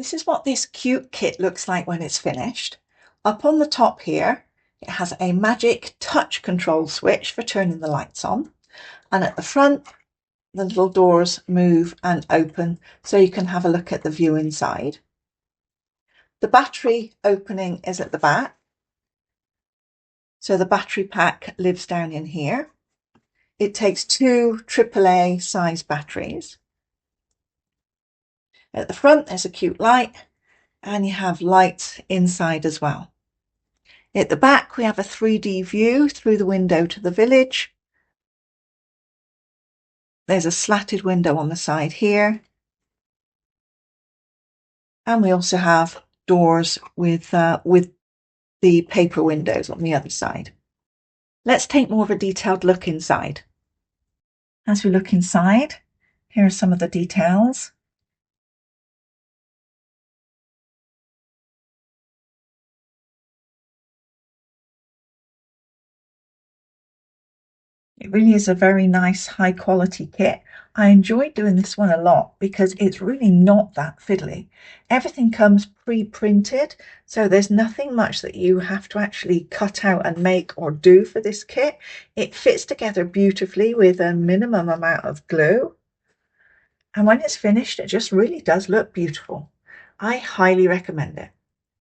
This is what this cute kit looks like when it's finished. Up on the top here, it has a magic touch control switch for turning the lights on. And at the front, the little doors move and open so you can have a look at the view inside. The battery opening is at the back. So the battery pack lives down in here. It takes 2 AAA size batteries. At the front, there's a cute light, and you have lights inside as well. At the back, we have a 3D view through the window to the village. There's a slatted window on the side here. And we also have doors with the paper windows on the other side. Let's take more of a detailed look inside. As we look inside, here are some of the details. It really is a very nice high quality kit. I enjoyed doing this one a lot because it's really not that fiddly. Everything comes pre-printed, so there's nothing much that you have to actually cut out and make or do for this kit. It fits together beautifully with a minimum amount of glue. And when it's finished, it just really does look beautiful. I highly recommend it.